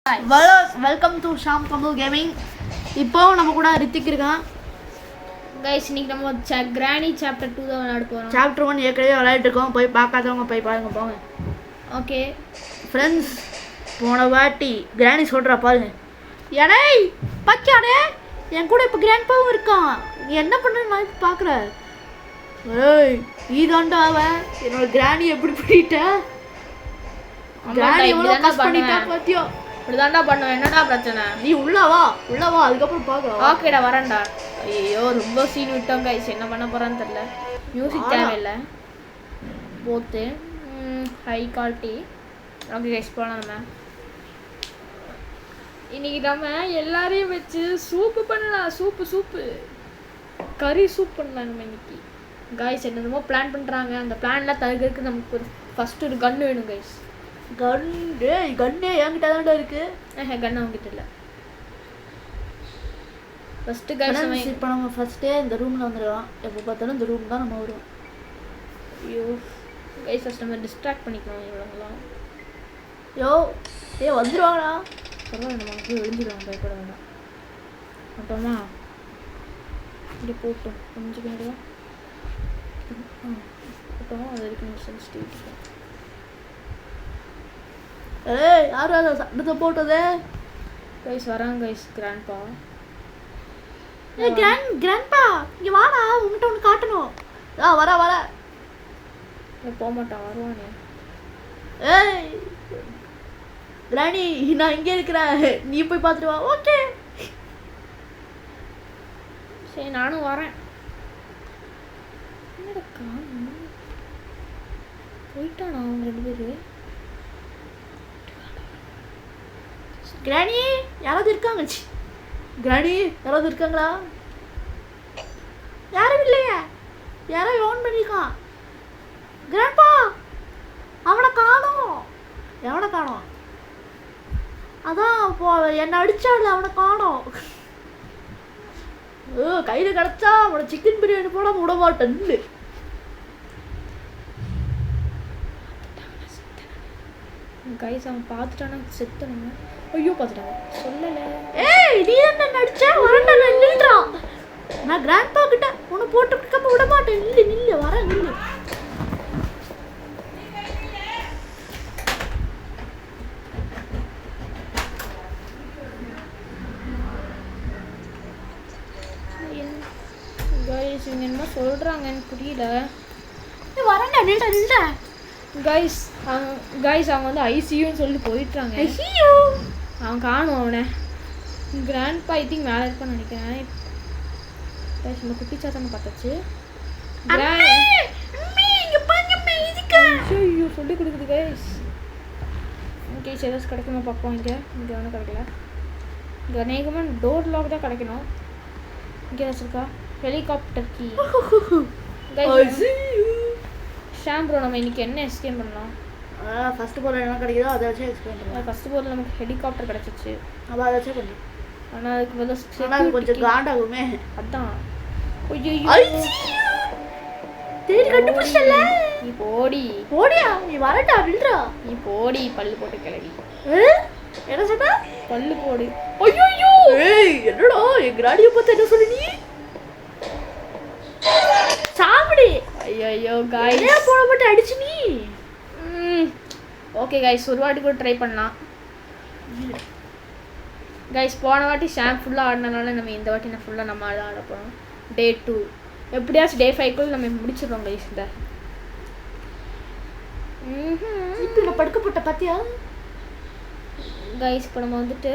Welcome to Sham Tamil gaming. இப்போ நம்ம கூட ரித்திக் இருக்கான். கைஸ் இன்னைக்கு நம்ம கிரானி சாப்டர் 2 தான் விளையாட போறோம். சாப்டர் 1 ஏற்கனவே விளையாடிட்டு இருக்கோம். போய் பார்க்காதவங்க போய் பாருங்க போங்க. ஓகே ஃப்ரெண்ட்ஸ், போன வாட்டி கிரானி சொல்கிறா பாருங்க. ஏடே பச்சாடே, என் கூட இப்போ கிராண்ட்பாவும் இருக்கான். நீ என்ன பண்ணுன்னு நான் இப்போ பார்க்குறேன். ஏய் நீ தாண்டா அவன் என்னோட கிரானி எப்படி பண்ணிட்ட? கிரானி எவ்வளோ கஷ்ட பண்ணிட்டா பார்த்தியோ? இப்படிதான்டா பண்ணுவேன். என்னடா பிரச்சனை? நீ உள்ள வா அதுக்கப்புறம் பார்க்கலாம். ஓகேடா வரேன்டா. ஐயோ ரொம்ப சீன் விட்டோம் கைஸ். என்ன பண்ண போறான்னு தெரியல. மியூசிக் தேவையில்லை, போத்து ஹை குவாலிட்டி. ஓகே கைஸ் போகலாம். நம்ம இன்னைக்கு நம்ம எல்லாரையும் வச்சு சூப்பு பண்ணலாம். சூப்பு கறி சூப் பண்ணலாம் நம்ம இன்னைக்கு. கைஸ் என்னமோ பிளான் பண்ணுறாங்க. அந்த பிளான்லாம் தகுறதுக்கு நமக்கு ஃபஸ்ட்டு ஒரு கன்று வேணும் கைஸ். கன்னே என்கிட்ட தான்டா இருக்கு. கன்று அவங்ககிட்ட இல்லை. ஃபஸ்ட்டு கைஸ் இப்போ நம்ம ஃபஸ்ட்டே இந்த ரூமில் வந்துடலாம். எப்போ பார்த்தாலும் இந்த ரூம் தான் நம்ம வருவோம். ஐயோ கைஸ் ஃபஸ்ட் நம்ம டிஸ்ட்ராக்ட் பண்ணிக்கணும் இவங்களாம். வந்துடுவாங்களா? பரவாயில்ல, நம்ம போய் விழுந்துடுவாங்க, பயப்பட வேண்டாம். அப்புறமா இப்படி போட்டோம் கொஞ்சம் பேருவா போட்டோம். அது வரைக்கும் சென்சிட்டிவிட்டி. யார் சட்டத்தை போட்டது? கைஸ் வராங்க கைஸ். கிராண்ட்பா கிராண்ட்பா இங்கே வாடா, உங்கள்கிட்ட ஒன்று காட்டணும். வர போக மாட்டான், வருவானே. ஏய் கிராணி, நான் இங்கே இருக்கிறேன், நீ போய் பார்த்துட்டு வா. ஓகே சரி நானும் வரேன். என்னடா காணும் போயிட்டானா அவங்க 2 பேர்? கிராணி யாராவது இருக்காங்க? கிராணி யாராவது இருக்காங்களா? யாரும் இல்லையே. யாரோ ஓன் பண்ணியிருக்கான். கிராண்ட்பா அவனை காணோம். எவனை காணோம்? அதான் இப்போ என்னை அடிச்சாள், அவனை காணோம். கையில் கிடச்சா அவனை சிக்கன் பிரியாணி போட விட மாட்டேன்னு. கைஸ் அவன் பார்த்துட்டானா செத்தனுங்க. ஐயோ பார்த்துட்டாங்க சொல்லலை. ஏய் நீ என்ன நடிச்ச? வரண்டா நில்றான். நான் கிராண்ட்பா கிட்ட உன்னை போட்டு பிடிக்காம விட மாட்டேன். நில்லு வர நில்லு. கைஸ் இவங்க என்ன சொல்கிறாங்கன்னு புரியல. வரண்டா நில்றா. கைஸ் அவங்க வந்து ஐசியூன்னு சொல்லி போயிட்டாங்க. அவன் காணும் அவனை. கிராண்ட்பா ஐ திங்க் மேலே இருப்பான்னு நினைக்கிறேன். கைஸ் இந்த குட்டி சாத்தான பார்த்தாச்சு. ஐயோ சொல்லி கொடுக்குது கைஸ். ஓகே ஏதாச்சும் கிடைக்குமா பார்ப்போம். இங்கே ஒன்றும் கிடைக்கல. இங்கே அநேகமாக டோர் லாக் தான் கிடைக்கணும். இங்கே ஏதாச்சும் ஹெலிகாப்டர் கீ. ஷாம்ப்ரோ நம்ம இன்னைக்கு என்ன எக்ஸ்பிளைன் பண்ணலாம்? ஃபஸ்ட்டு போர்டில் என்ன கிடைக்குதோ அதை வச்சு எக்ஸ்பிளைன் பண்ணலாம். ஃபஸ்ட்டு போர்டில் நமக்கு ஹெலிகாப்டர் கிடச்சிச்சு. அப்போ அதை வச்சே பண்ணி. ஆனால் அதுக்கு பதில் கொஞ்சம் காண்டாகுமே. அதான் தேடி கண்டுபிடிச்சல. நீ போடியா நீ வரட்டா அப்படின்றா. நீ போடி பல்லு போட்டு கிளவி. என்ன சொன்னா? பல்லு போடு. ஐயோ என்னடா என் கிராடியை பார்த்து என்ன சொல்லி நீ சாப்பிடு. ஐயோ காய்ஸ் போட மட்டும் அடிச்சு நீ. ஓகே கைஸ் ஒரு வாட்டி கூட ட்ரை பண்ணலாம். கைஸ் போன வாட்டி ஷாம் ஃபுல்லாக ஆடினால நம்ம இந்த வாட்டி நான் ஃபுல்லாக நம்ம ஆட போகிறோம். டே 2 எப்படியாச்சும் டே 5 நம்ம முடிச்சிடுறோம் கைஸ். இந்த இப்போ நான் படுக்க போட்ட பார்த்தியா கைஸ்? இப்போ நம்ம வந்துட்டு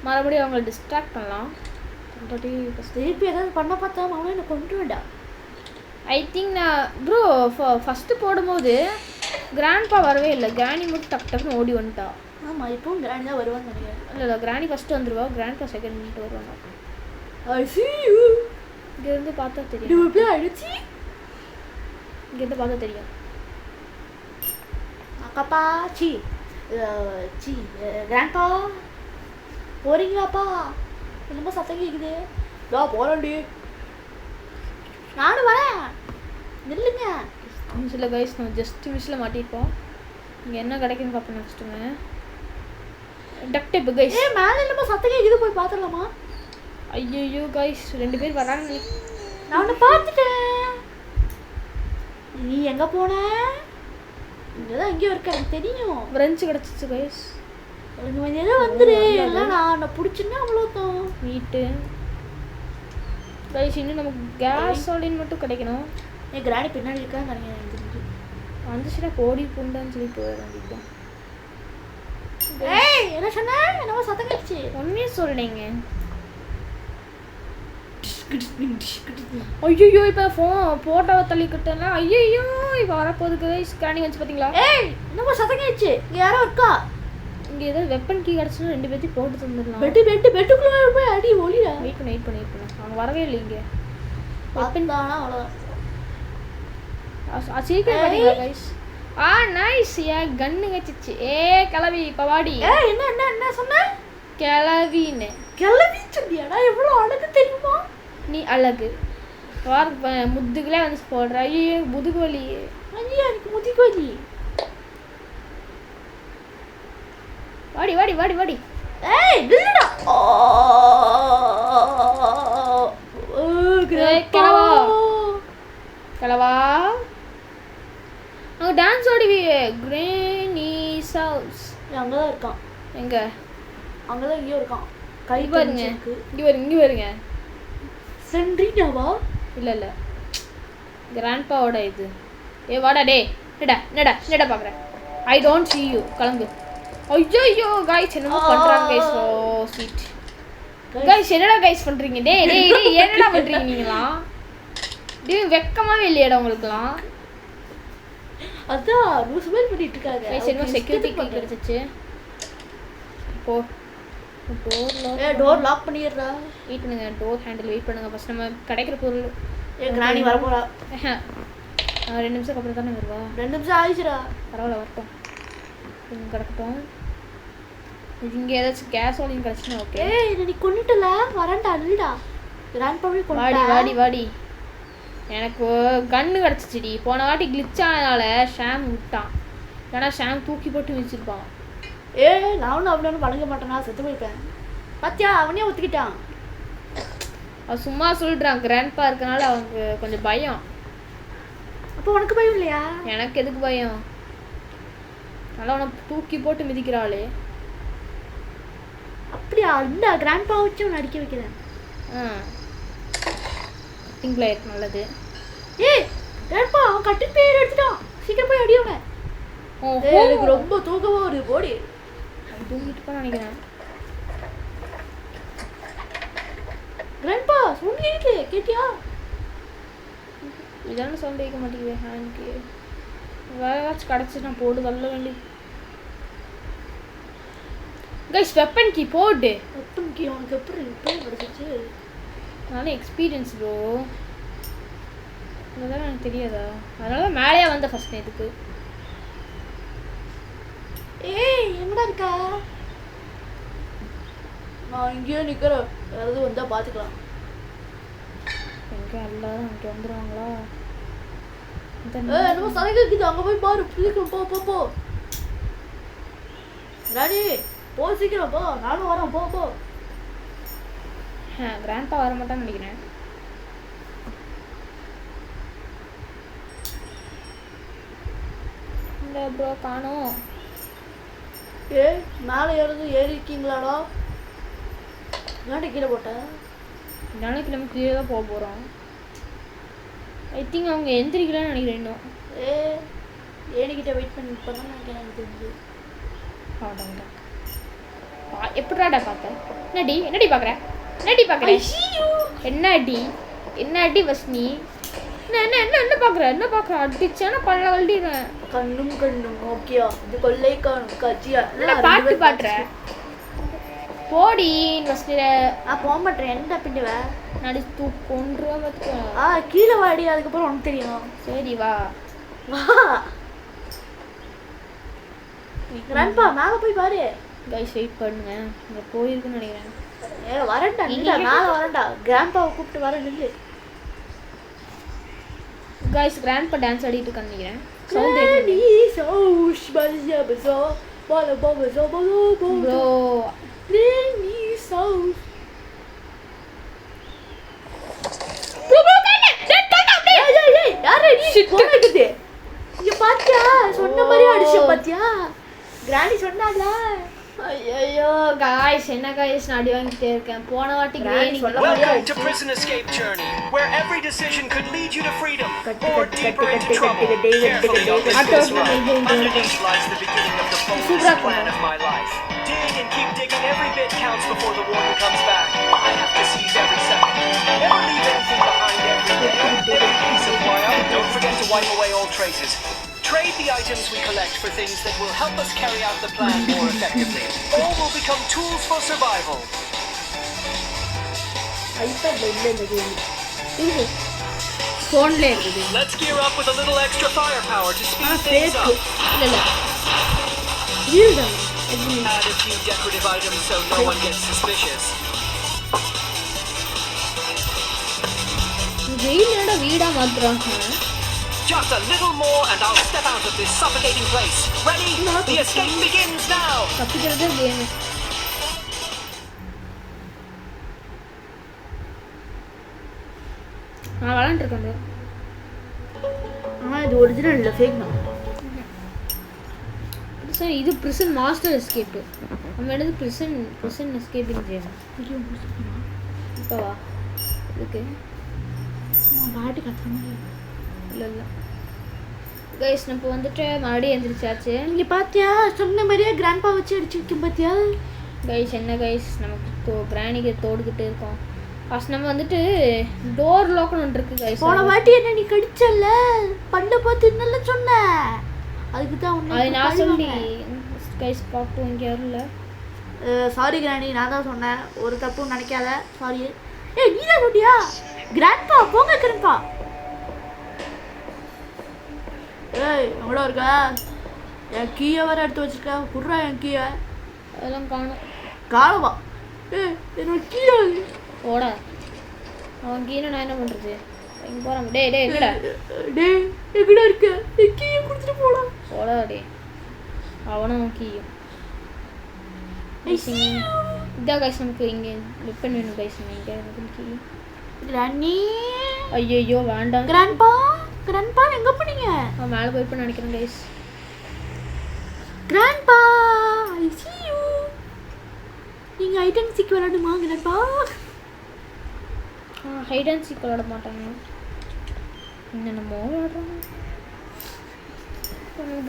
மறுபடியும் அவங்கள டிஸ்ட்ராக்ட் பண்ணலாம். திருப்பி ஏதாவது பண்ண பார்த்தா அவன் என்னை கொண்டு வேண்டாம். ஐ திங்க் நான் ப்ரோ ஃபஸ்ட்டு போடும்போது கிராண்ட்பா வரவே இல்லை. கிராணி மட்டும் டக்குன்னு ஓடி வந்துட்டா. ஆமாம் இப்போவும் கிராணி தான் வருவான்னு நினைக்கிறேன். இல்லை கிராணி ஃபஸ்ட்டு வந்துடுவா, கிராண்ட்பா செகண்ட் மினிட் வருவாங்க. இங்கேருந்து பார்த்தா தெரியும். அடிச்சு இங்கேருந்து பார்த்தா தெரியும். அக்காப்பா சி கிராண்ட்பா போறீங்களாப்பா? என்னமோ சத்தம் கேட்குது. போகிறோண்டி. நானும் வரேன், நில்லுங்க. சில கைஸ் நம்ம ஜஸ்ட் மிஸ்ஸில் மாட்டியிருப்போம். இங்கே என்ன கிடைக்குன்னு பார்ப்போம் நெக்ஸ்ட்டுங்க. டக் டேப் கைஸ். ஏய் மேல என்னமோ சத்தம் கேக்குது, போய் பாத்துறலாமா? ஐயோ கைஸ் 2 பேர் வராங்க. நான் உன்னை பார்த்துட்டேன். நீ எங்க போன? இங்கதான் எங்கேயோ இருக்க, எனக்கு தெரியும். ஃப்ரெண்ட்ஸ் கிடச்சிச்சு கைஸ். கொஞ்சம் ஏதோ வந்துரு, இல்லை நான் உன்னை பிடிச்சின்னா அவ்வளோதான். வீட்டு கைஸ் இன்னும் நமக்கு கேஸோலின் மட்டும் கிடைக்கணும். என் கிராணி பின்னாடி இருக்கான்னு நினைக்கிறேன் எனக்கு தெரிஞ்சு. வந்துச்சுன்னா கோடி புண்டான்னு சொல்லி போயிடும். ஏய் என்ன சொன்ன? என்னவோ சத்தம் கேட்டுச்சு. உண்மையே சொல்றீங்க. ஐயோ இப்போ போட்டோவை தள்ளிக்கிட்டேன்னா ஐயோ இப்போ வரப்போகுது கைஸ். ஸ்கேனிங் வச்சு பார்த்தீங்களா? ஏய் என்னவோ சத்தம் கேட்டுச்சு. இங்கே யாரோ இருக்கா. இங்கே ஏதோ வெப்பன் கீ கிடச்சுன்னா 2 பேர்த்தையும் போட்டு தந்துடலாம். பெட்டுக்குள்ளே போய் அடி ஒளிடா. வெயிட் பண்ணு. அவங்க வரவே இல்லை இங்கே. வெப்பன் தானா அவ்வளோதான். சீக்கிரம் பார்த்தீங்களா கைஸ்? நைஸ். ஏன் கன்னு கச்சிச்சு. கிளவி இப்போ வாடி. என்ன சொன்ன? கிளவின்னு கிளவி சொல்லியாடா? எவ்வளோ அழகு தெரியுமா? நீ அழகு முதுகுலே வந்து போடுற. ஐயோ முதுகு வலி. ஐயா எனக்கு முதுகு வலி. வாடி. ஏய் நில்லுடா. கிளவா அங்க டான்ஸ் ஆடிவி. கிரேனிஸ் ஹவுஸ் அங்கதான் இருக்கான். எங்க? அங்கதான் இங்கேயும் இருக்கான். கை பாருங்க. இங்க வருங்க. சென்ட்ரினாவா? இல்ல கிராண்ட்பாவோட இது. வாடா டே. என்னடா பாக்குறேன். I don't see you. கலங்கு. ஐயோ கைஸ் என்னமோ பண்றாங்க கைஸ். ஓ ஸ்வீட் கைஸ். என்னடா கைஸ் பண்றீங்க? டேய் என்னடா பண்றீங்க நீங்களா? டேய் வெக்கமாவே இல்லையாடா உங்களுக்குலாம்? அதான் ரூஸ் மேல் பண்ணிட்டு இருக்காங்க கைஸ். என்னமோ செக்யூரிட்டி கீ கிடைச்சிச்சு. போ டோர் லாக் பண்ணிடுறா. வெயிட் பண்ணுங்க. டோர் ஹேண்டில் வெயிட் பண்ணுங்க. ஃபர்ஸ்ட் நம்ம கிடைக்கிற பொருள். கிராணி வர போறா. 2 நிமிஷத்துக்கு அப்புறம் தானே வருவா. 2 நிமிஷம் ஆயிடுச்சுடா. பரவாயில்ல வரட்டும். இங்கே கிடக்கட்டும். இங்கே ஏதாச்சும் கேஸ் ஓலிங் கிடச்சுன்னா ஓகே. ஏய் நீ கொண்டுட்டல வரண்டா இல்லடா. கிராண்ட்பாவே கொண்டு வாடி. எனக்கு கன்னு கிடச்சிச்சிடி. போன வாட்டி கிளிச் ஆனதால ஷாம் விட்டான். ஏன்னா ஷாம் தூக்கி போட்டு வச்சிருப்பான். நானும் அவ்வளோ பழங்க மாட்டேனா, செத்து போயிருப்பேன். பாத்தியா அவனே ஒத்துக்கிட்டான். அவன் சும்மா சொல்லிட்டான். கிராண்ட்பா இருக்கனால அவனுக்கு கொஞ்சம் பயம். அப்போ உனக்கு பயம் இல்லையா? எனக்கு எதுக்கு பயம்? நல்லா உனக்கு தூக்கி போட்டு மிதிக்கிறாளே. அப்படியா? இந்த கிராண்ட்பா வச்சு உன்னை அடிக்க வைக்கிறேன். கட்டிங் பிளேயர் நல்லது. கிராண்ட்பா அவன் கட்டிங் பிளேயர் எடுத்துட்டான். சீக்கிரம் போய் அடியவன். எனக்கு ரொம்ப தூக்கமா வருது. போடி. தூங்கிட்டு நினைக்கிறேன். கிராண்ட்பா சொன்னீங்க கேட்டியா? இதெல்லாம் சவுண்ட் கேட்க மாட்டேங்குது. ஹேண்ட்க்கு வேற ஏதாச்சும் கிடச்சி நான் போட்டு தள்ள வேண்டி. கைஸ் வெப்பன் கீ போடு. வெப்பன் கீ உனக்கு எப்படி கிடச்சிச்சு? நானே எக்ஸ்பீரியன்ஸ் ப்ரோ. இதெல்லாம் எனக்கு தெரியாதா? அதனால மேலேயே வந்த ஃபர்ஸ்ட் இதுக்கு. எங்கடா இருக்கா? நான் இங்கேயே நிற்கிறேன். யாராவது வந்தால் பார்த்துக்கலாம். எங்கே எல்லாரும் அங்கே வந்துடுவாங்களா? என்னமோ சரக்கு இருக்குது. அங்கே போய் பாரு. சீக்கிரம் போ. ராணி போ சீக்கிரம் போ. நானும் வரேன். போ. கிராண்ட்பா வர மாட்டான்னு நினைக்கிறேன். இந்த ப்ரோ காணோம். மேலே ஏறி இருக்கீங்களாடா? ஏன்டா கீழே போட்டேன்? நாளைக்கு நம்ம கீழே தான் போக போகிறோம். ஐ திங்க் அவங்க எந்திரிக்கலான்னு நினைக்கிறேன் இன்னும். ஏனிக்கிட்ட வெயிட் பண்ணி இப்போ தான் நினைக்கிறேன். எனக்கு தெரிஞ்சு எப்படிடா பார்த்தேன்? என்னடி பார்க்குறேன்? என்ன அடி வஸ்னி? என்ன பார்க்குற? அடிச்சானா பல்ல வள்ளிடுவேன். கண்ணும் ஓகேயா? இது கொள்ளை காட்சியா? பாட்டு பாடுற போடி. போக மாட்டேன். என்ன பின்னுவேன்? நடி கொன்று கீழே வாடி. அதுக்கப்புறம் உனக்கு தெரியும். சரி வா. கிராண்ட்பா மேலே போய் பாரு. கைஸ் வெயிட் பண்ணுங்க. இங்கே போயிருக்குன்னு நினைக்கிறேன். வரேன்டா. மேலே வரேன்டா. கிராண்ட்பாவை கூப்பிட்டு வரேன். நில்லு. गाइस ग्रैंडपा डांस ஆடிட்டு இருக்கான்னு நினைக்கிறேன். சவுண்ட் ப்ரோ ஐயோ guys என்ன guys நான் அடி வாங்கிட்டே இருக்கேன் போன வாட்டி கிரேனி Welcome to Prison Escape Journey, where every decision could lead you to freedom or deeper into trouble. Carefully don't miss this run. Underneath lies the beginning of the fullest plan of my life. Dig and keep digging. Every bit counts before the warden comes back. I have to seize every second. Never leave anything behind every day. Every piece of wire. Don't forget to wipe away old traces. Trade the items we collect for things that will help us carry out the plan more effectively. All will become tools for survival. ஐபேட்ல இல்ல இந்த game இருக்கு ஃபோன்ல இருக்குது Let's gear up with a little extra firepower to speed things up. இல்ல use Add a few decorative items so no one gets suspicious. ஜெயிலோட வீடா மாத்துறாங்க Just a little more and I'll step out of this suffocating place. Ready? The escape begins now! தப்பிக்கிறது game நான் விளாண்டுருக்கேன் ஆனா இது original இல்ல fake தான் sir இது prison master escape நம்ம எடுத்து பிரிசன் எஸ்கேப்பிங் கேம் இப்போ வா ஓகே பாட்டி கட்டணும் இல்லை கைஸ் நம்ம வந்துட்டு மறுபடியும் எழுந்திரிச்சாச்சு இங்க பாத்தியா சொன்ன மாதிரியே கிராண்ட்பா வச்சு அடிச்சுக்கிட்டு பாத்தியா கைஸ் என்ன கைஸ் நமக்கு கிராணிக்கு தோடுக்கிட்டு இருக்கோம் ஃபர்ஸ்ட் நம்ம வந்துட்டு டோர் லாக்னு ஒன்று இருக்குது கைஸ் போன வாட்டி என்ன நீ கடிச்சல்ல பண்ட பார்த்து என்னல சொன்ன அதுக்கு தான் அது நான் சொல்லி கைஸ் பார்ப்போம் இங்கே வரல சாரி கிராணி நான் தான் சொன்னேன் ஒரு தப்பும் நினைக்காத சாரி ஏய் நீ தான் சொல்லியா கிராண்ட்பா போங்க கிராண்ட்பா ஏய் எவ்வளோ இருக்கா என் கீயை வர எடுத்து வச்சிருக்கேன் குடுறா என் கீயை அதெல்லாம் காணும் காலவா ஏய் என்னோட கீழே ஓடா அவன் கீழே நான் என்ன பண்ணுறது இங்கே போகிறான் டே எங்கடா டே எங்கடா இருக்க என் கீயை கொடுத்துட்டு போலாம் ஓடா டே அவனும் கீயும் இதான் கைஸ் நமக்கு இங்கே வெப்பன் வேணும் கைஸ் இங்கே எனக்கு கீ கிராணி ஐயோ வேண்டாம் கிராண்ட்பா எங்க போனீங்க அவன் மேலே போயிருப்பேன்னு நினைக்கிறேன் guys grandpa I see you நீங்க ஹைட் அண்ட் சீக் விளையாடுமா கிராண்ட்பா ஹைட் அண்ட் சீக் விளையாட மாட்டாங்க என்னென்னமோ விளையாடுறாங்க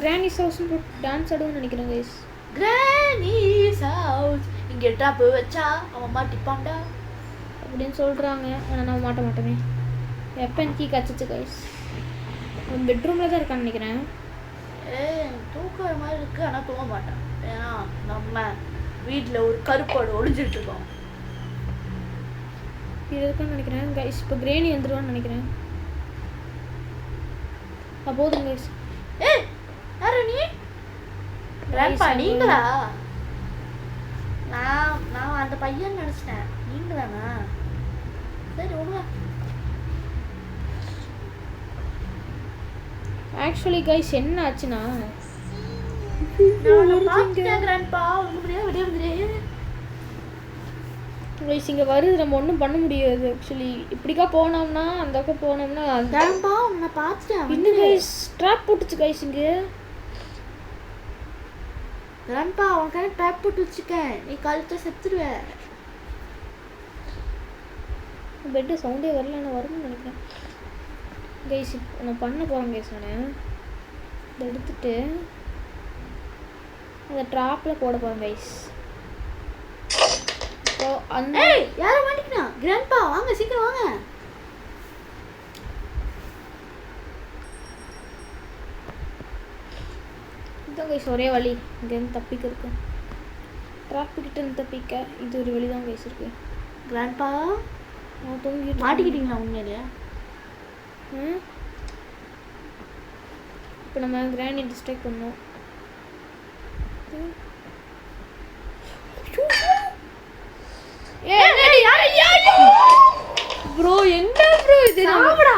கிராண்டிஸ் ஹவுஸ் போட்டு டான்ஸ் ஆடுவோம்னு நினைக்கிறேன் கைஸ் கிராண்டிஸ் ஹவுஸ் இங்க டாப் வச்சா அவன் மாட்டிப்பான்டா அப்படின்னு சொல்கிறாங்க ஆனால் நான் மாட்ட மாட்டேனே வெப்பன் கீ கச்சிச்சு கைஸ் அவன் பெட்ரூமில் தான் இருக்கான்னு நினைக்கிறேன் தூக்குற மாதிரி இருக்கு ஆனால் தூங்க மாட்டான் ஏன்னா நம்ம வீட்டில் ஒரு கருப்பாடு ஒளிஞ்சிட்டு இருக்கோம் இது இருக்கான்னு நினைக்கிறேன் கைஸ் இப்போ கிரேனி வந்துடுவான்னு நினைக்கிறேன் போதும் கைஸ் யாரு நீ கிராண்ட்பா நீங்களா நான் அந்த பையன் நினச்சிட்டேன் நீங்களாண்ணா சரி விடுவா ஆக்சுவலி கைஸ் என்ன ஆச்சுன்னா கைஸ் இங்கே வருது நம்ம ஒன்றும் பண்ண முடியாது ஆக்சுவலி இப்படிக்கா போனோம்னா அந்த பக்கம் போனோம்னா உன்னை பார்த்துட்டேன் இன்னும் கைஸ் ட்ராப் போட்டுச்சு கைஸ் இங்கே கிராண்ட்பா உனக்கான ட்ராப் போட்டு வச்சுக்கேன் நீ கழுத்தை செத்துருவ பெட்டு சவுண்டே வரல நான் வரும்னு நினைக்கிறேன் கைஸ் இப்போ நான் பண்ண போகிறேன் கைஸ் நான் இதை எடுத்துட்டு அந்த ட்ராப்பில் போட போகிறேன் கைஸ் இப்போ அந்த யாரை மாட்டிக்கினா கிராண்ட்பா வாங்க சீக்கிரம் வாங்க இதுதான் கைஸ் ஒரே வழி இங்கேருந்து தப்பிக்க இருக்கு ட்ராஃபிக்கிட்ட இருந்து தப்பிக்க இது ஒரு வழி தான் கைஸ் இருக்கு கிராண்ட்பா நான் தூங்கிட்டு மாட்டிக்கிட்டீங்களா உண்மையிலே இப்போ நம்ம கிராண்டி டிஸ்ட்ராக்ட் பண்ணோம் ப்ரோ என்ன ப்ரோ இது சாப்பிடா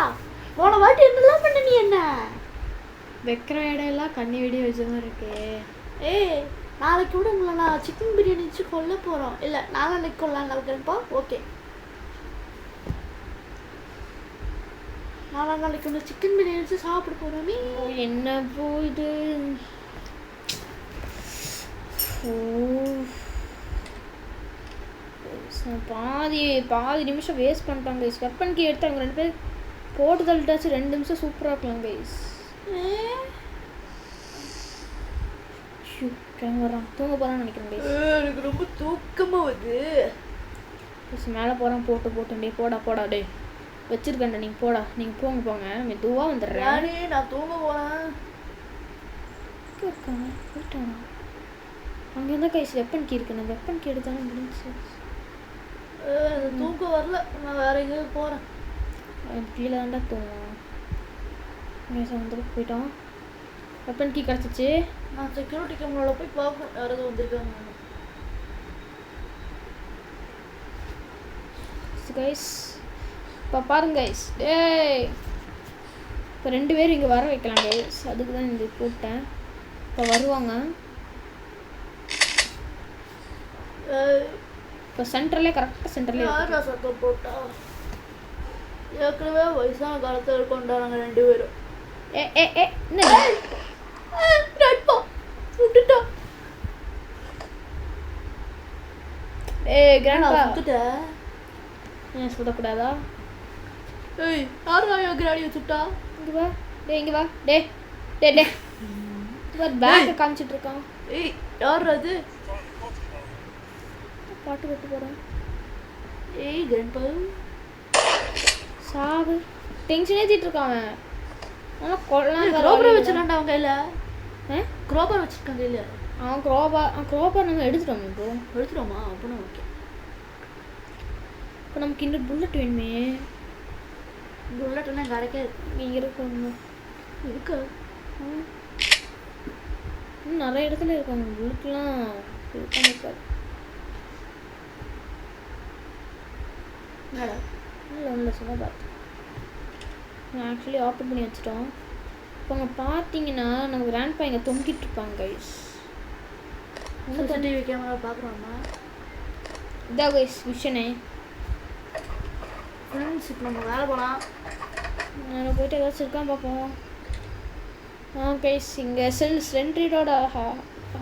போன வாட்டி என்னெல்லாம் பண்ண நீ என்ன வைக்கிற இடம் எல்லாம் கண்ணி வெடி வச்ச மாதிரி இருக்கு ஏய் நாளைக்கு கூட உங்களை நான் சிக்கன் பிரியாணி வச்சு கொல்ல போகிறோம் இல்லை நாளைக்கு கொள்ளலாம் கிராண்ட்பா ஓகே நாளைக்கு ஒன்று சிக்கன் பிரியாணி வச்சு சாப்பிட போகிறோமே என்ன ப்ரோ இது ஓ பாதி நிமிஷம் வேஸ்ட் பண்ணிட்டாங்க கைஸ். வெப்பன் கீ எடுத்து அவங்க 2 பேர் போட்டு தள்ளிட்டாச்சு. 2 நிமிஷம் சூப்பராக இருக்கலாம் கைஸ். வரான் தூங்க போகிறான்னு நினைக்கிறேன் கைஸ். எனக்கு ரொம்ப தூக்கமாக வருது. மேலே போகிறான் போட்டு டே போடா டே வச்சிருக்கேன்டா. நீங்கள் போடா, நீங்கள் போங்க மெதுவாக வந்துடுறேன். நான் தூங்க போகிறேன். இருக்காங்க போயிட்டானா? அங்கே இருந்தால் கைஸ் வெப்பன் கீ இருக்கு. நான் வெப்பன் கீ எடுத்தாலும் முடிஞ்சு. தூக்கம் வரல, நான் வேற எங்கேயும் போகிறேன். கீழே தாண்டா தூங்குவோம். வந்துட்டு போயிட்டோம். வெப்பன் கீ கிடச்சிச்சு. நான் செக்யூரிட்டி கேமராவில் போய் பார்க்கணும் யாராவது வந்திருக்காங்க. கைஸ் இப்போ பாருங்க கைஸ். டேய் இப்போ 2 பேர் இங்கே வர வைக்கலாம் கைஸ். அதுக்கு தான் இந்த கூப்பிட்டேன். இப்போ வருவாங்க. இப்போ சென்டர்லேயே கரெக்டாக சென்டர்லேயே யாரா சத்தம் போட்டா? ஏற்கனவே வயசான காலத்தில் கொண்டாடுறாங்க 2 பேரும். என்ன விட்டுட்டா? கிராண்ட்பா சுட்டுட்ட? ஏன் சுடக்கூடாதா? யாரா கிராடியை சுட்டா? இங்கே வா டே பேக்கை காமிச்சிட்டு இருக்கான். யார் அது? பாட்டு கட்டு போகிறேன். கிராண்ட்பா சாகு டென்ஷன் ஏற்றிட்டு இருக்கான் அவன். ஆனால் கொள்ளலாம் குரோபர் வச்சிருக்காண்டா அவங்க கையில். குரோபர் வச்சிருக்காங்க கையில். அவன் குரோபர் நாங்கள் எடுத்துட்டோம். இப்போ எடுத்துட்டோமா? அப்படின்னா ஓகே. இப்போ நமக்கு இன்னும் புல்லட் வேணுமே. புல்லட்லாம் கிடைக்காது. நீங்கள் இருக்கணும் இருக்கு. இன்னும் நிறைய இடத்துல இருக்காங்க புல்லட்லாம் இருக்காது. இல்லை சும்மா பார்த்தேன். ஆக்சுவலி ஓப்பன் பண்ணி வச்சுட்டோம். இப்போ அங்கே பார்த்தீங்கன்னா நம்ம கிராண்ட்பா இங்கே தொங்கிட்டு இருப்பாங்க கைஸ். TV camera பார்க்குறோம்மா. இதான் கைஸ் மிஷனே. ஃப்ரெண்ட்ஸ் இப்போ நம்ம வேலை போகலாம். நான் போயிட்டு ஏதாச்சும் இருக்கான்னு பார்ப்போம். கைஸ் இங்கே சென்ட்ரியோட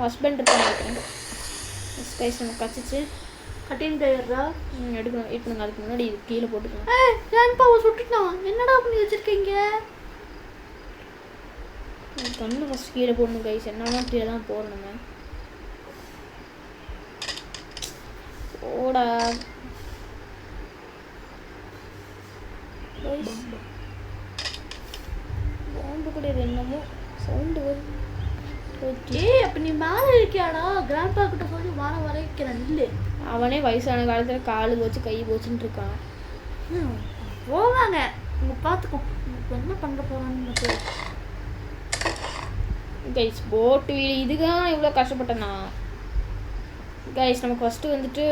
ஹஸ்பண்ட் இருக்காங்க. கைஸ் நம்ம கச்சிச்சு கட்டின் கையறா எடுக்கணும். எடுக்கணுங்க. அதுக்கு முன்னாடி இது கீழே போட்டுக்கணும். கிராண்ட்பாவை சுட்டுட்டான். என்னடா பண்ணி வச்சிருக்கீங்க? கண்ணு ஃபஸ்ட் கீழே போடணும் கைஸ். என்னன்னா கீழே தான் போடணுங்க. ஓடா பாம்பு கூட இது என்னமோ சவுண்டு வருது. அப்போ நீ மேலே இருக்கியாடா? கிராண்ட்பா கிட்ட சொல்லி வர வைக்கிறேன். இல்லை அவனே வயசான காலத்தில் காலு போச்சு கை போச்சுன்னு இருக்கான். போவாங்க உங்க பார்த்துக்கோ. இப்போ என்ன பண்ண போகிறான்னு கைஸ் போட்டு வீடு இதுதான் இவ்வளோ கஷ்டப்பட்டேண்ணா கைஸ். நமக்கு ஃபஸ்ட்டு வந்துட்டு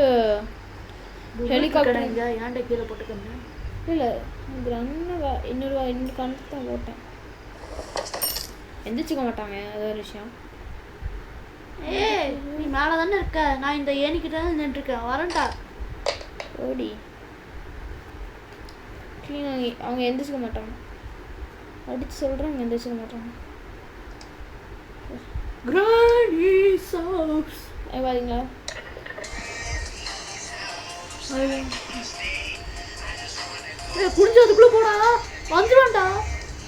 ஹெலிகாப்டர் ஏன்டா கீழே போட்டுக்கோங்க. இல்லை இன்னொரு கணக்கு தான் போட்டேன். எந்திரிச்சிக்க மாட்டாங்க. அது ஒரு விஷயம். நீ மேலே தானே இருக்க. நான் இந்த ஏனிக்கிட்ட தான் நின்றுருக்கேன். வரேன்டா ஓடி. அவங்க எந்திரிச்சிக்க மாட்டாங்க. அடித்து சொல்கிறேன் அவங்க எந்திரிச்சிக்க மாட்டாங்க. பாத்தீங்களா? குடிஞ்சு அதுக்குள்ளே போடா வந்துடுவான்டா.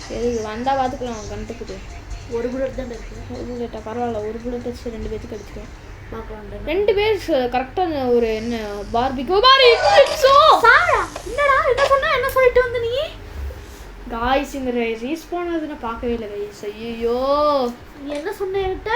சரி வந்தால் பார்த்துக்கலாம். கண்டுக்குது ஒரு புல்லட் தான் இருக்கு. ஒரு புல்லட்டா? பரவாயில்ல. ஒரு புல்லட் வச்சு 2 பேருக்கு அடிச்சுக்கலாம். பார்க்கலாம். 2 பேர் கரெக்டாக ஒரு என்ன பார்பிகோ என்னடா என்ன சொல்லிட்டு வந்து நீ? காய்ஸ் இந்த ரீஸ்பான் ஆகுது நான் பார்க்கவே இல்லை கைஸ். ஐயோ நீ என்ன சொன்ன என்கிட்ட?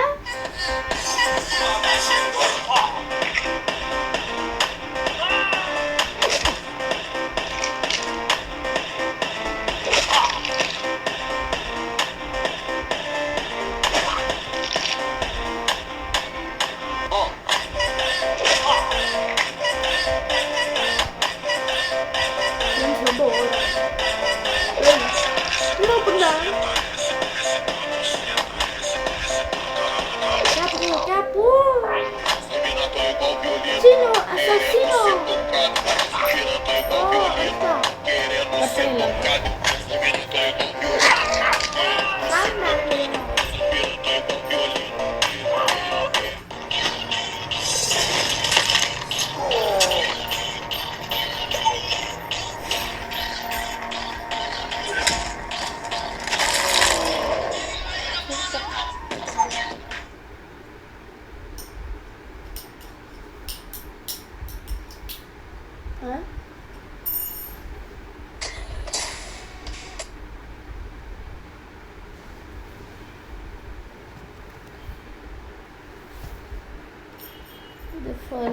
இது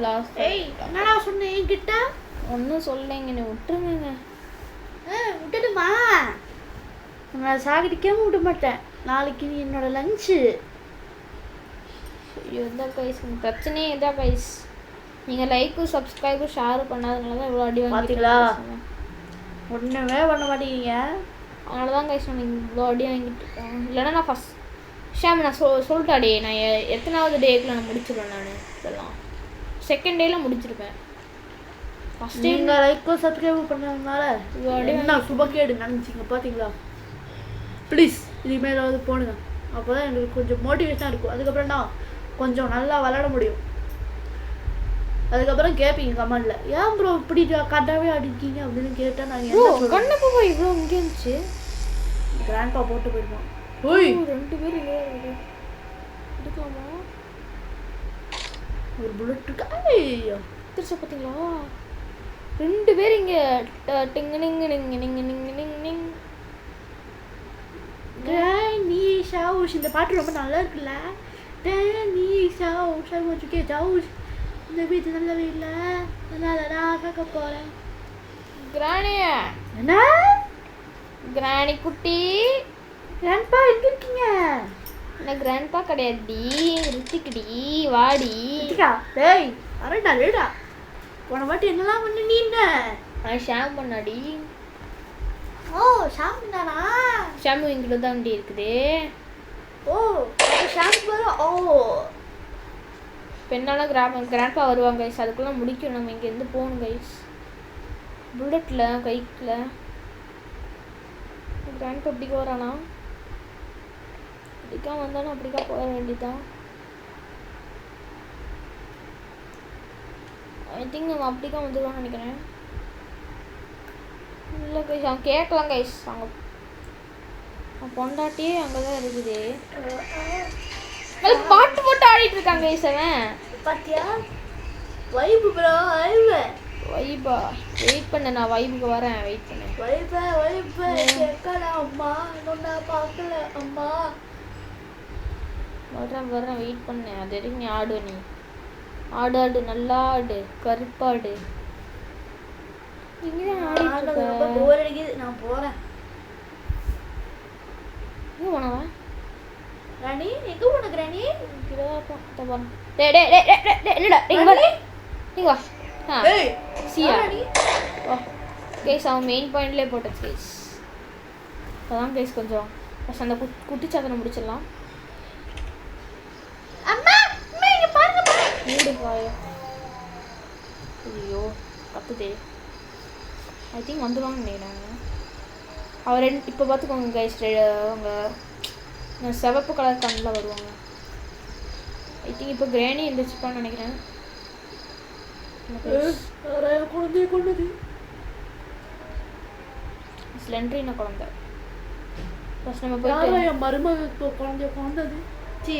லாஸ்ட் ஏய் என்னடா சொன்னேன் என்கிட்ட? ஒன்றும் சொல்லைங்க, நீ விட்டுருங்க. விட்டுடுமா? நான் சாகடிக்காம விட மாட்டேன். நாளைக்கு நீ என்னோட லஞ்சு. இதுதான் கைஸ், பிரச்சனையே இதான் கைஸ். நீங்கள் லைக்கும் சப்ஸ்கிரைபும் ஷேர் பண்ணாதனால தான் இவ்வளோ அடி பார்த்தீங்களா? வாங்கிட்டீங்களா? ஒன்றுமே பண்ண மாட்டேங்கிறீங்க. அதனால தான் கைஸ் நான் இவ்வளோ அடி வாங்கிட்டு இருக்கேன். இல்லைன்னா நான் ஃபஸ்ட் ஷாம் நான் சொல்லிட்டாடி, நான் எத்தனாவது டேக்குள்ள நான் முடிச்சிடுவேன். நான் இதெல்லாம் செகண்ட் டேயில் முடிச்சிருப்பேன். ஃபஸ்ட் டே நீங்கள் லைக்கும் சப்ஸ்கிரைபும் பண்ணதுனால என்ன சுபக்கேடு நினச்சிங்க பார்த்தீங்களா? ப்ளீஸ் இனிமேலாவது போடுங்க. அப்போ தான் எனக்கு கொஞ்சம் மோட்டிவேஷனாக இருக்கும். அதுக்கப்புறம் நான் கொஞ்சம் நல்லா விளாட முடியும். அதுக்கப்புறம் கேட்பீங்க கமெண்ட்ல, ஏன் ப்ரோ இப்படி கட்டாவே அடிக்கீங்க அப்படின்னு கேட்டால் நாங்கள் என்ன சொல்றோம்? கண்ணப்பா இவ்வளோ இங்கே இருந்துச்சு. கிராண்ட்பா போட்டு போயிடுவோம். ஓய் 2 பேர் இங்கே எடுக்கலாமா? ஒரு புல்லட் இருக்கா? ஐயோ திருச்சா பார்த்தீங்களா? 2 பேர் இங்கே டிங்கு நிங்கு நிங்கு நிங்கு நிங்கு நிங்கு நிங். நீ ஷாவுஷ், இந்த பாட்டு ரொம்ப நல்லா இருக்குல்ல. நீ ஷாவுஷ் வச்சுக்கே ஜவுஷ், இந்த வீட்டு நல்லாவே இல்லை, அதனால நான் கேட்க போகிறேன். கிராணி, என்ன கிராணி குட்டி, கிராண்ட்பா எங்க இருக்கீங்க? என்ன கிராண்ட்பா கிடையாதுடி, ரித்திக்குடி, வாடி. டேய் அரேடா லேடா, போன வாட்டி என்னலாம் பண்ண நீ? என்ன ஷாம் பண்ணாடி. ஓ ஷாம் தானா? ஷாமு இங்கிட்ட தான் இருக்குது. ஓ ஷாம் வரும். ஓ பெண்ணாலும் கிராண்ட்பா வருவாங்க கைஸ். அதுக்குள்ளே முடிக்கும். நம்ம இங்கேருந்து போகணும் கைஸ். புல்லட்டில் கைக்கில் கிராண்ட்பா அப்படிக்கா வரானா? அப்படிக்கா வந்தாலும் அப்படிக்கா போக வேண்டியதான். ஐ திங்க் நம்ம அப்படிக்கா வந்துடுவான்னு நினைக்கிறேன். இல்லை கைஸ், அவன் கேட்கலாம் கைஸ். அவங்க பொண்டாட்டியே அங்கே தான் இருக்குது. பாட்டு போட்டு ஆடிட்டு இருக்காங்க கைஸ். அவன் பாத்தியா? Vibe bro, vibe. வைபா? வெயிட் பண்ண, நான் வைபுக்கு வரேன். வெயிட் பண்ண. வைபு வைபு கேட்கல அம்மா, நான் பார்க்கல அம்மா. வரேன் வெயிட் பண்ணு. அது வரைக்கும் நீ ஆடு. நீ ஆடு நல்லா ஆடு, கருப்பாடு. இங்கே ஆடிட்டு ரொம்ப போர் அடிக்குது, நான் போறேன். எங்கே போனவன்? ராணி எங்க போன? ராணி கேஸ் அவன் மெயின் பாயிண்ட்லேயே போட்டது கேஸ். அதான் கேஸ் கொஞ்சம் ஃபஸ்ட் அந்த குட்டிச்சாத்தனை முடிச்சிடலாம். மூடு காயம். ஐயோ கத்துதே. ஐ திங்க் வந்துடுவாங்கன்னு நினைக்கிறாங்க. அவர் இப்போ பார்த்துக்கோங்க கைஸ். அவங்க சிவப்பு கலர் கண்ணில் வருவாங்க. ஐ திங்க் இப்போ கிராணி எந்திரிச்சுப்பான்னு நினைக்கிறேன். குழந்தைய கொண்டது ஸ்லெண்ட்ரின குழந்தை. ஃபஸ்ட் நம்ம போய் என் மருமக குழந்தைய கொண்டது.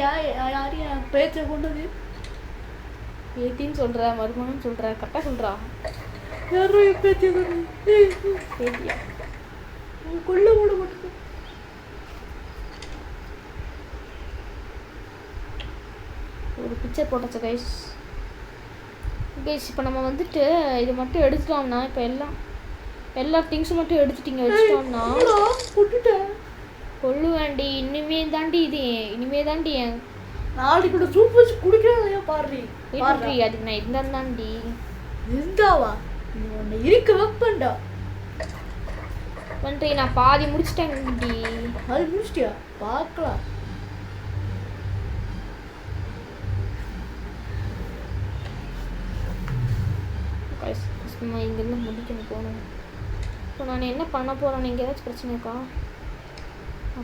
யார் என் பேச்சை கொண்டது? பேத்தின்னு சொல்கிற, மருமகன்னு சொல்கிற, கரெக்டாக சொல்கிறா. யாரோ என் பேச்சை பேத்தியா? கொள்ள விட மாட்டேன். ஒரு பிக்சர் போட்டாச்சு கைஸ். கைஸ் இப்போ நம்ம வந்துட்டு இது மட்டும் எடுத்துட்டோம்னா, இப்போ எல்லா திங்ஸும் மட்டும் எடுத்துட்டீங்க வச்சுட்டோம்னா கொள்ளுவேண்டி. இனிமே தாண்டி என் நாளைக்கு கூட சூப் வச்சு குடிக்கிறதையா பாரு. அதுக்கு நான் இருந்தாண்டி இருந்தாவா உன்னை இருக்க வைப்பேன்டா. பண்றி நான் பாதி முடிச்சிட்டேன்டி. அது முடிச்சிட்டியா? பார்க்கலாம். இங்கெல்லாம் முடிக்கணும் போகணும். இப்போ நான் என்ன பண்ண போகிறேன்? நீங்கள் ஏதாச்சும் பிரச்சனை இருக்கா?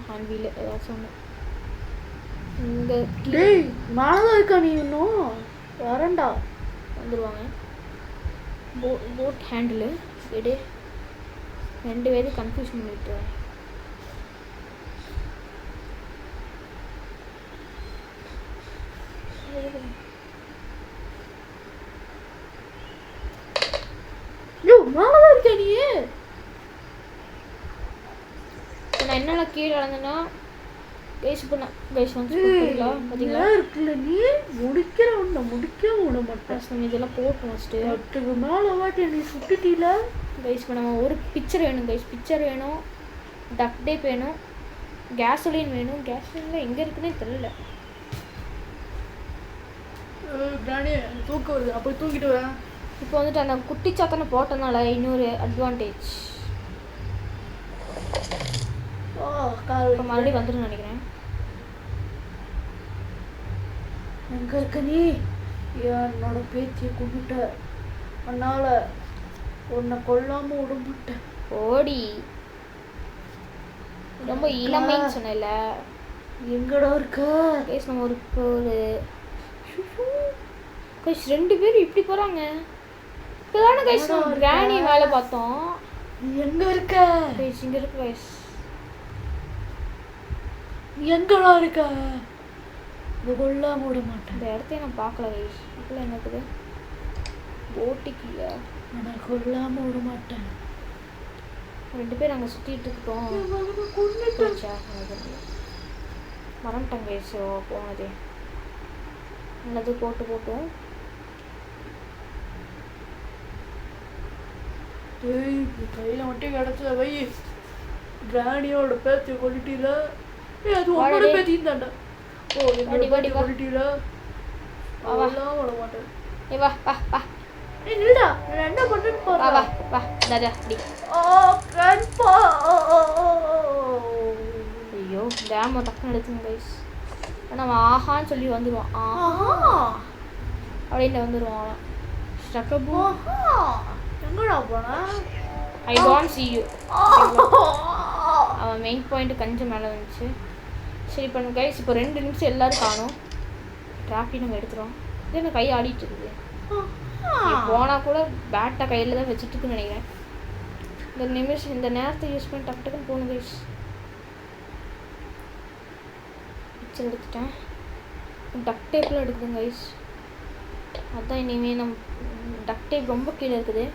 ஹேண்ட்வீல் ஏதாச்சும் ஒன்று இங்கே மனதாக இருக்கா? நீ இன்னும் வரண்டா. வந்துடுவாங்க. போட் ஹேண்டிலு எடு. 2 பேரும் கன்ஃபியூஷன் பண்ணிட்டு நீ? இப்போ நான் என்னென்ன கீழே இறந்தேன்னா கைஸ் இப்போ நான் கைஸ் வந்து பார்த்தீங்களா இதெல்லாம் இருக்குல்ல நீ முடிக்கிற விட மாட்டேன். நம்ம இதெல்லாம் போட்டு ஃபஸ்ட்டு அதுக்கு மேலே வாட்டி நீ சுட்டுட்டீல. கைஸ் இப்போ நம்ம ஒரு பிக்சர் வேணும் கைஸ். பிக்சர் வேணும், டக் டேப் வேணும், கேசோலின் வேணும். கேசோலின்லாம் எங்கே இருக்குன்னே தெரியல. கிராணி தூக்கம் வருது, அப்போ தூங்கிட்டு வரேன். இப்போ வந்துட்டு அந்த குட்டி சாத்தனை போட்டனால இன்னொரு அட்வான்டேஜ். இப்போ மறுபடியும் வந்துடும் நினைக்கிறேன். எங்கே இருக்க நீ? என்னோட பேச்சியை கொண்டுட்ட, அதனால் உன்னை கொல்லாமல் விட மாட்டேன். ஓடி ரொம்ப இளமைன்னு சொன்னல. எங்கடா இருக்க? கைஸ் நம்ம ஒரு கைஸ் 2 பேரும் இப்படி போகிறாங்க. இப்போதானே கைஸ் நம்ம கிராணி வேலை பார்த்தோம். எங்கே இருக்க? கைஸ் இங்கே இருக்கு கைஸ். எங்கடா இருக்க? கொல்லாம விட மாட்டேன். இந்த இடத்தையும் நான் பார்க்கல கைஸ். இப்போலாம் என்ன இருக்குது? போட்டிக்கு இல்லை, நான் கொல்லாம விட மாட்டேன். 2 பேர் அங்கே சுற்றிட்டு இருக்கோம். மறந்துட்டேன் கைஸ் போனதே. என்னது போட்டோம். கையில் மட்டும் கிடச்ச வை. கிராணியோட பேச்சை கொண்டுட்டீல. அது உன்னோட பேச்சியும் தாண்டா. ஓ என்னோட கொண்டுட்டீல. அவெல்லாம் விட மாட்டேன். ஏ வா வா வா. இல்லடா நான் என்ன பண்ணுன்னு வா பாரு. வா வா தாதா டி. கிராண்ட்பா. ஐயோ டேம் டக்குன்னு எடுத்துங்க கைஸ். நம்ம ஆஹான்னு சொல்லி வந்துடுவான். அப்படின்னு வந்துடுவான். ஸ்டக்கபூ எங்கடா போனா? I don't see you. அவன் மெயின் பாயிண்ட் கொஞ்சம் மேலே வந்துச்சு. சரி பண்ணு கைஸ். இப்போ 2 நிமிஷம் எல்லோரும் காணும். டிராஃபி நம்ம எடுத்துகிறோம். இது என்ன கை ஆடிட்டு இருக்குது. போனால் கூட பேட்டை கையில் தான் வச்சுட்டுருக்குன்னு நினைக்கிறேன். இந்த நேரத்தை யூஸ் பண்ணி டக்கு டக்குன்னு போகணும் கைஸ். பிக்சர் எடுத்துட்டேன். டக் டேப்லாம் எடுக்குதுங்க கைஸ். அதான் இனிமேல் நம்ம டக் டேப் ரொம்ப கீழே இருக்குது.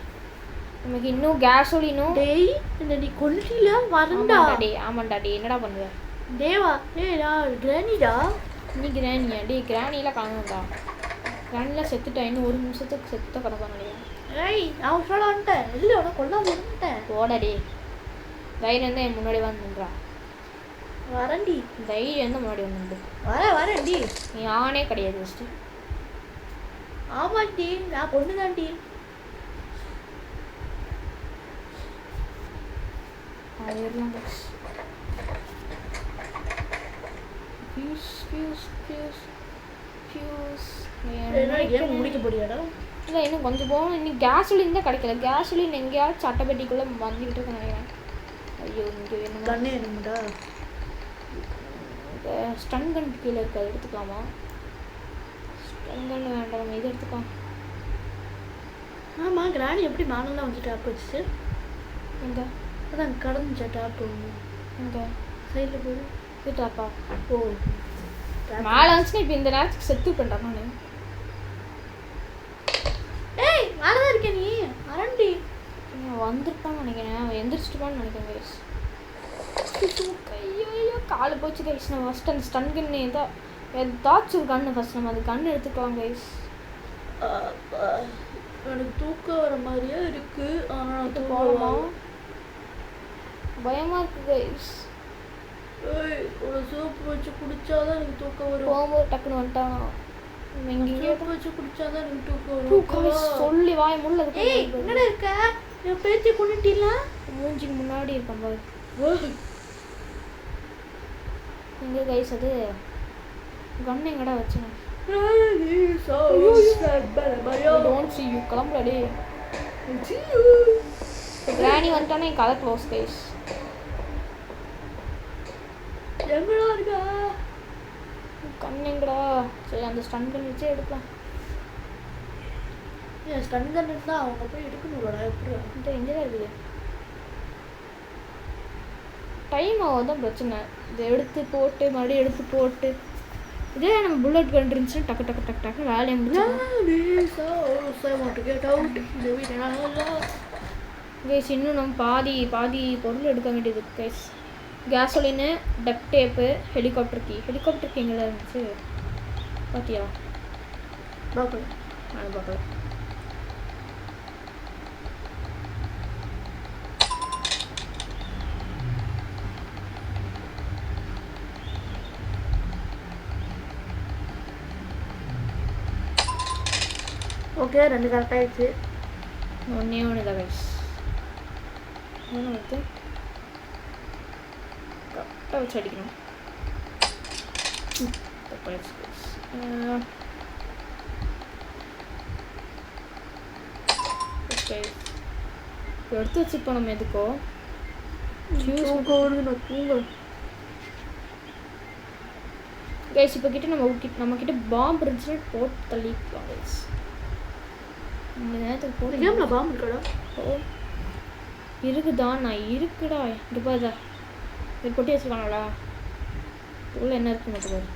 நமக்கு இன்னும் கேசோலினும். டேய் இந்த நீ கொல்லில வரண்டா. ஆமாண்டா டே. என்னடா பண்ணுவேன் தேவா? ஏடா கிரானிடா. நீ கிரானியா? டே கிரானிலாம் காணும்டா. கிரானிலாம் செத்துட்டா. இன்னும் 1 நிமிஷத்துக்கு செத்துட்ட கிடப்பான்னு நினைக்கிறேன். ஏய் நான் சொல்ல வந்துட்டேன். இல்லை உன கொல்லாம வந்துட்டேன். போடா டே. தைரியம் தான் என் முன்னாடி வந்துன்றா. வரண்டி. தைரியம் தான் முன்னாடி வந்துண்டு. வரண்டி. நீ ஆனே கிடையாது ஃபஸ்ட்டு. ஆமாண்டி நான் பொண்ணு தாண்டி. முடிக்க போறியாடா? இல்லை இன்னும் கொஞ்சம் போகணும். இன்னும் கேசோலின் தான் கிடைக்கல. கேசோலின் எங்கேயாவது சட்டப்பெட்டிக்குள்ளே வந்துக்கிட்டு இருக்கேன் நினைக்கிறேன். ஐயோ இங்கே வேணும். கண்ணே வேணுமாடா? ஸ்டன் கன் கீழே இருக்கு. அது எடுத்துக்கலாமா? ஸ்டன் கன் வேண்டாம், நம்ம இது எடுத்துக்கலாம். ஆமாம் கிராணி எப்படி மேலாம் வந்து டேப் வச்சு எங்கே? அதான் கடந்துச்சா டேப்பு. எங்கே? சைடில் போய் இது டாப்பா? ஓ மேலே வந்துச்சுன்னா இப்போ இந்த நேரத்துக்கு செத்து பண்ணுறேன் நான். ஏய் மேலே தான் இருக்கேன் நீ. அரண்டி வந்திருப்பான்னு நினைக்கிறேன். அவன் எந்திரிச்சிட்டுப்பான்னு நினைக்கிறேன் கைஸ். ஐயோ காலு போச்சு கைஸ். நம்ம ஃபஸ்ட் அந்த ஸ்டன் கன்னு ஏதாச்சும் ஒரு கன்று ஃபஸ்ட் நம்ம அந்த கன்று எடுத்துக்கலாம் கைஸ். எனக்கு தூக்கம் வர மாதிரியே இருக்கு. ஆனால் போகலாமா? பயமாக இருக்குது கைஸ். ஏய் ஒரு சோப்பு வச்சு குடிச்சாதான் எனக்கு தூக்கம் வரும். போகும்போது டக்குன்னு வந்துட்டான். எங்கேயோ சோப்பு வச்சு குடிச்சாதான் எனக்கு தூக்கம் தூக்கம் வரும். சொல்லி வாய் முள்ள இருக்கு. ஏய் என்னடா இருக்க? என் பேத்தி கொண்டுட்டீல. மூஞ்சிக்கு முன்னாடி இருக்கான் பாரு. எங்கே கைஸ் அது கன் எங்கடா வச்சுனேன்? Don't see you. கிளம்புறாடே. கிராணி வந்துட்டானே என் கதை க்ளோஸ் கைஸ். எங்கடா இருக்கா? கண் எங்கடா? சரி அந்த ஸ்டன் கன் வச்சே எடுக்கலாம். ஏன் ஸ்டன் கன் இருந்தால் அவங்க போய் எடுக்கணும்லடா. எப்படி இந்த எங்கே தான் இருக்குது? டைம் ஆகும் தான் பிரச்சனை. இதை எடுத்து போட்டு மறுபடியும் எடுத்து போட்டு இதே நம்ம புல்லட் கன் இருந்துச்சுன்னா டக்கு டக்கு டக்கு டக்கு வேலையை முடிச்சு. கைஸ் இன்னும் நம்ம பாதி பொருள் எடுக்க வேண்டியது கைஸ். கேசோலின்னு, டக் டேப்பு, ஹெலிகாப்டர் கீ எங்கே இருந்துச்சு பார்த்தியா? பார்க்கல. நான் பார்க்கல. ஓகே 2 கரெக்ட் ஆயிடுச்சு. ஒன்றே தான் கைஸ். ஒன்று வந்து கரெக்டாக வச்சு அடிக்கணும். தப்பாயிடுச்சு கைஸ். ஓகே எடுத்து வச்சுப்போம் நம்ம எதுக்கோ. கைஸ் இப்போ கிட்ட நம்ம கிட்ட பாம்பு இருந்துச்சுன்னா போட்டு தள்ளிக்கலாம் கைஸ். இந்த நேரத்துக்கு போட்டு கேமில் பாம்பு இருக்கடா. ஓ இருக்குதா? நான் இருக்குடா. இங்கே பாருதா இது பொட்டி வச்சுருக்காங்களா? உள்ள என்ன இருக்கு மட்டும் பாரு.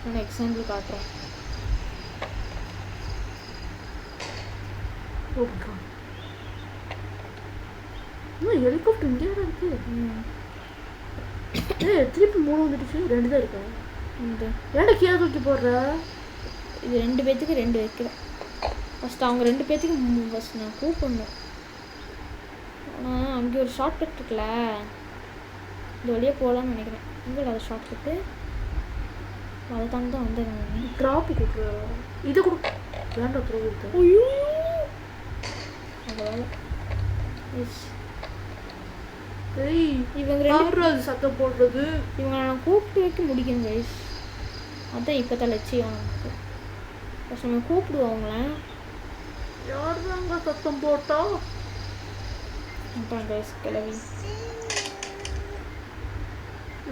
நான் எக்ஸாம்பிள் காட்டுறேன். ஹெலிகாப்டர் இங்கே இருக்கு. திருப்பி 3 வந்துடுச்சு. 2 தான் இருக்கா? இந்த ஏன்டா கீழே தூக்கி போடுற? இது 2 பேர்த்துக்கு 2 வைக்கிறேன். ஃபஸ்ட்டு அவங்க 2 பேர்த்துக்கு ஃபஸ்ட் நான் கூப்பிடணும். ஆனால் அங்கே ஒரு ஷார்ட் கட் இருக்குல்ல, இந்த வழியாக போகலான்னு நினைக்கிறேன். எங்கே அது ஷார்ட் கட்டு? அதை தாங்க தான் வந்தேன். ட்ராப்பு கொடுக்குறா. இதை கொடு. வேண்டாம் த்ரோ கொடுத்தேன். ஐயோ அவ்வளோ இவங்க 2 சத்தம் போடுறது. இவங்களை நான் கூப்பிட்டு வைக்க முடியும் கைஸ். அதான் இப்போ தான் லட்சியம் நமக்கு. ஃபஸ்ட் நம்ம கூப்பிடுவோம் அவங்கள. யார் தாங்க சத்தம் போட்டா? அப்புறம் கைஸ் கிளவி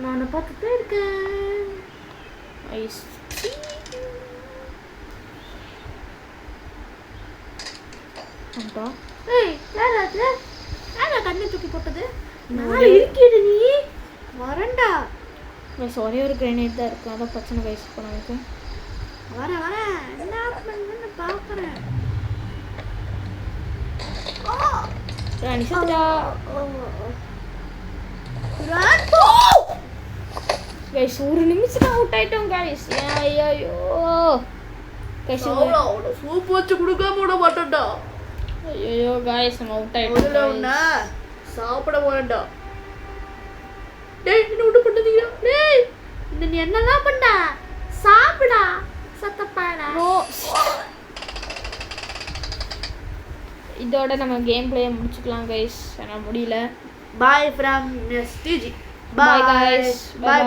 நான் பார்த்துட்டே இருக்கேன். ஐஸ் அப்பா கண்ணை தூக்கி போட்டது இருக்கீடு. நீ வரண்டா. கைஸ் ஒரே ஒரு கிரைனேட் தான் இருக்குது. அதான் பிரச்சனை கைஸ். இப்போ நமக்கு வரேன் என்ன பண்ணுன்னு பார்க்குறேன். நிஷத்துடா கைஸ் 1 நிமிஷம் அவுட் ஆயிட்டோம் கைஸ். ஐயோ கைஸ் சூப் வச்சு கொடுக்காம விட மாட்டேன்டா. ஐயோ கைஸ் நம்ம அவுட் ஆயிட்டோம். சாப்பிட போறேன்டா. டேய் என்ன விட்டு பண்ணதீங்க? டேய் நீ என்னலாம் பண்ணா? சாப்பிடா சத்தப்பாடா. இதோட நம்ம கேம் பிளேயை முடிச்சுக்கலாம் கைஸ். ஆனால் முடியல. Bye from STG. Bye guys. Bye.